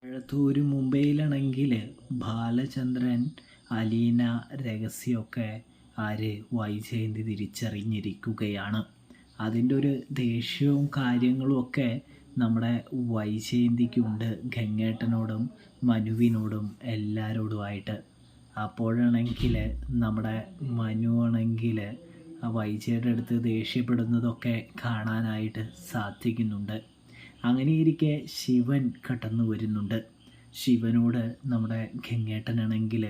എഴത്തൂർ മുംബൈയിലാണെങ്കിൽ ബാലചന്ദ്രൻ, അലീന രഹസ്യമൊക്കെ വൈജയന്തി തിരിച്ചറിഞ്ഞിരിക്കുകയാണ്. അതിൻ്റെ ഒരു ദേഷ്യവും കാര്യങ്ങളും ഒക്കെ നമ്മുടെ വൈജയന്തിക്കുണ്ട് ഗംഗേട്ടനോടും മനുവിനോടും എല്ലാവരോടുമായിട്ട്. അപ്പോഴാണെങ്കിൽ നമ്മുടെ മനു ആണെങ്കിൽ വൈജയുടെ അടുത്ത് ദേഷ്യപ്പെടുന്നതൊക്കെ കാണാനായിട്ട് സാധിക്കുന്നുണ്ട്. അങ്ങനെയിരിക്കെ ശിവൻ കടന്നു വരുന്നുണ്ട്. ശിവനോട് നമ്മുടെ ഗംഗേട്ടനാണെങ്കിൽ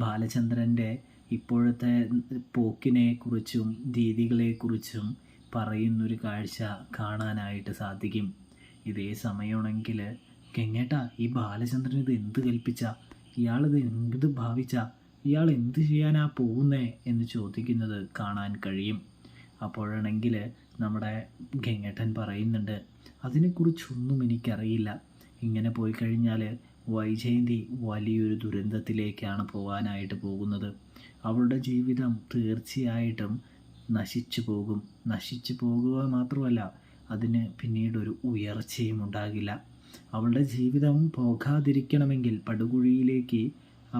ബാലചന്ദ്രൻ്റെ ഇപ്പോഴത്തെ പോക്കിനെക്കുറിച്ചും രീതികളെക്കുറിച്ചും പറയുന്നൊരു കാഴ്ച കാണാനായിട്ട് സാധിക്കും. ഇതേ സമയമാണെങ്കിൽ ഗംഗേട്ട, ഈ ബാലചന്ദ്രൻ ഇത് എന്ത് കൽപ്പിച്ച, ഇയാളിത് എന്ത് ഭാവിച്ച, ഇയാൾ എന്ത് ചെയ്യാനാ പോകുന്നേ എന്ന് ചോദിക്കുന്നത് കാണാൻ കഴിയും. അപ്പോഴാണെങ്കിൽ നമ്മുടെ ഗംഗേട്ടൻ പറയുന്നുണ്ട്, അതിനെക്കുറിച്ചൊന്നും എനിക്കറിയില്ല. ഇങ്ങനെ പോയി കഴിഞ്ഞാൽ വൈജയന്തി വലിയൊരു ദുരന്തത്തിലേക്കാണ് പോകാനായിട്ട് പോകുന്നത്. അവളുടെ ജീവിതം തീർച്ചയായിട്ടും നശിച്ചു പോകും. നശിച്ചു പോകുക മാത്രമല്ല, അതിന് പിന്നീടൊരു ഉയർച്ചയും ഉണ്ടാകില്ല. അവളുടെ ജീവിതം പോകാതിരിക്കണമെങ്കിൽ, പടുകുഴിയിലേക്ക്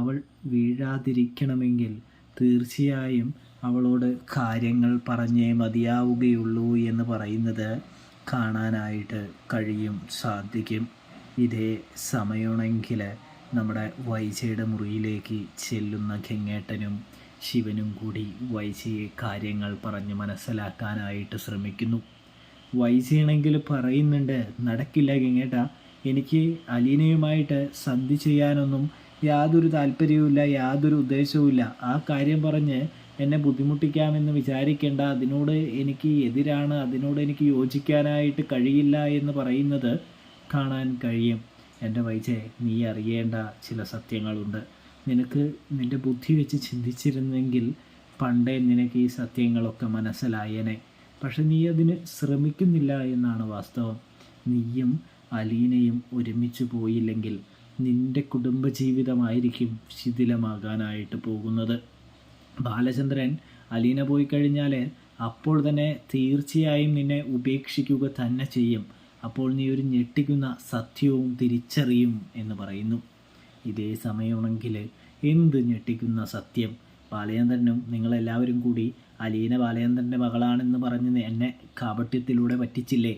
അവൾ വീഴാതിരിക്കണമെങ്കിൽ തീർച്ചയായും അവളോട് കാര്യങ്ങൾ പറഞ്ഞേ മതിയാവുകയുള്ളൂ എന്ന് പറയുന്നത് കാണാനായിട്ട് സാധിക്കും. ഇതേ സമയമാണെങ്കിൽ നമ്മുടെ വൈജയുടെ മുറിയിലേക്ക് ചെല്ലുന്ന ഗംഗേട്ടനും ശിവനും കൂടി വൈജയെ കാര്യങ്ങൾ പറഞ്ഞ് മനസ്സിലാക്കാനായിട്ട് ശ്രമിക്കുന്നു. വൈജയാണെങ്കിൽ പറയുന്നുണ്ട്, നടക്കില്ല ഗംഗേട്ട, എനിക്ക് അലീനയുമായിട്ട് സന്ധി ചെയ്യാനൊന്നും യാതൊരു താല്പര്യവുമില്ല, യാതൊരു ഉദ്ദേശവുമില്ല. ആ കാര്യം പറഞ്ഞ് എന്നെ ബുദ്ധിമുട്ടിക്കാമെന്ന് വിചാരിക്കേണ്ട. അതിനോട് എനിക്ക് എതിരാണ്, അതിനോട് എനിക്ക് യോജിക്കാനായിട്ട് കഴിയില്ല എന്ന് പറയുന്നത് കാണാൻ കഴിയും. എൻ്റെ വൈജെ, നീ അറിയേണ്ട ചില സത്യങ്ങളുണ്ട്. നിനക്ക് നിൻ്റെ ബുദ്ധി വെച്ച് ചിന്തിച്ചിരുന്നെങ്കിൽ പണ്ടേ നിനക്ക് ഈ സത്യങ്ങളൊക്കെ മനസ്സിലായേനെ. പക്ഷെ നീ അതിന് ശ്രമിക്കുന്നില്ല എന്നാണ് വാസ്തവം. നീയും അലീനയും ഒരുമിച്ച് പോയില്ലെങ്കിൽ നിൻ്റെ കുടുംബജീവിതമായിരിക്കും ശിഥിലമാകാനായിട്ട് പോകുന്നത്. ബാലചന്ദ്രൻ അലീന പോയി കഴിഞ്ഞാൽ അപ്പോൾ തന്നെ തീർച്ചയായും നിന്നെ ഉപേക്ഷിക്കുക തന്നെ ചെയ്യും. അപ്പോൾ നീ ഒരു ഞെട്ടിക്കുന്ന സത്യവും തിരിച്ചറിയും എന്ന് പറയുന്നു. ഇതേ സമയമാണെങ്കിൽ എന്ത് ഞെട്ടിക്കുന്ന സത്യം? ബാലചന്ദ്രനും നിങ്ങളെല്ലാവരും കൂടി അലീന ബാലചന്ദ്രൻ്റെ മകളാണെന്ന് പറഞ്ഞ് എന്നെ കാപട്യത്തിലൂടെ പറ്റിച്ചില്ലേ?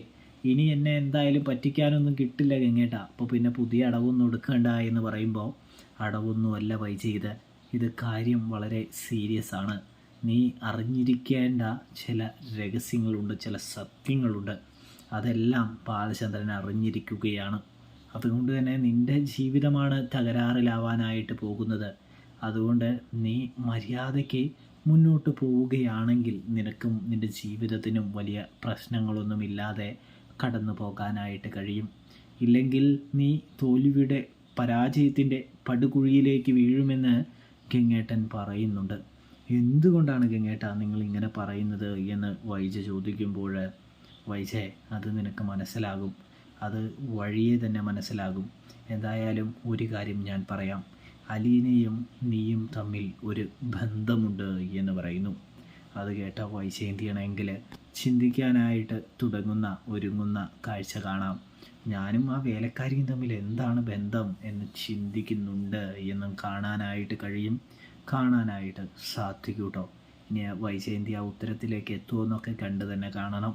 ഇനി എന്നെ എന്തായാലും പറ്റിക്കാനൊന്നും കിട്ടില്ല ഗംഗേട്ട. അപ്പോൾ പിന്നെ പുതിയ അടവൊന്നും എടുക്കണ്ട എന്ന് പറയുമ്പോൾ, അടവൊന്നുമല്ല വൈജ, ഇത് കാര്യം വളരെ സീരിയസ് ആണ്. നീ അറിഞ്ഞിരിക്കേണ്ട ചില രഹസ്യങ്ങളുണ്ട്, ചില സത്യങ്ങളുണ്ട്. അതെല്ലാം ബാലചന്ദ്രൻ അറിഞ്ഞിരിക്കുകയാണ്. അതുകൊണ്ട് തന്നെ നിൻ്റെ ജീവിതമാണ് തകരാറിലാവാനായിട്ട് പോകുന്നത്. അതുകൊണ്ട് നീ മര്യാദയ്ക്ക് മുന്നോട്ട് പോവുകയാണെങ്കിൽ നിനക്കും നിൻ്റെ ജീവിതത്തിനും വലിയ പ്രശ്നങ്ങളൊന്നുമില്ലാതെ കടന്നു പോകാനായിട്ട് കഴിയും. ഇല്ലെങ്കിൽ നീ തോൽവിയുടെ, പരാജയത്തിൻ്റെ പടുകുഴിയിലേക്ക് വീഴുമെന്ന് ഗംഗേട്ടൻ പറയുന്നുണ്ട്. എന്തുകൊണ്ടാണ് ഗംഗേട്ട നിങ്ങൾ ഇങ്ങനെ പറയുന്നത് എന്ന് വൈജ ചോദിക്കുമ്പോൾ, വൈജെ, അത് നിനക്ക് മനസ്സിലാകും, അത് വഴിയെ തന്നെ മനസ്സിലാകും. എന്തായാലും ഒരു കാര്യം ഞാൻ പറയാം, അലീനയും നീയും തമ്മിൽ ഒരു ബന്ധമുണ്ട് എന്ന് പറയുന്നു. അത് കേട്ട വൈജയന്തിയാണെങ്കിൽ ചിന്തിക്കാനായിട്ട് ഒരുങ്ങുന്ന കാഴ്ച കാണാം. ഞാനും ആ വേലക്കാരിയും തമ്മിൽ എന്താണ് ബന്ധം എന്ന് ചിന്തിക്കുന്നുണ്ട് എന്നും കാണാനായിട്ട് സാധിക്കും കേട്ടോ. ഇനി വൈജയന്തി ആ ഉത്തരത്തിലേക്ക് എത്തുമെന്നൊക്കെ കണ്ട് തന്നെ കാണണം.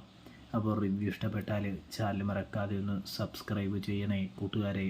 അപ്പോൾ റിവ്യൂ ഇഷ്ടപ്പെട്ടാൽ ചാനൽ മറക്കാതെ ഒന്ന് സബ്സ്ക്രൈബ് ചെയ്യണേ കൂട്ടുകാരെ.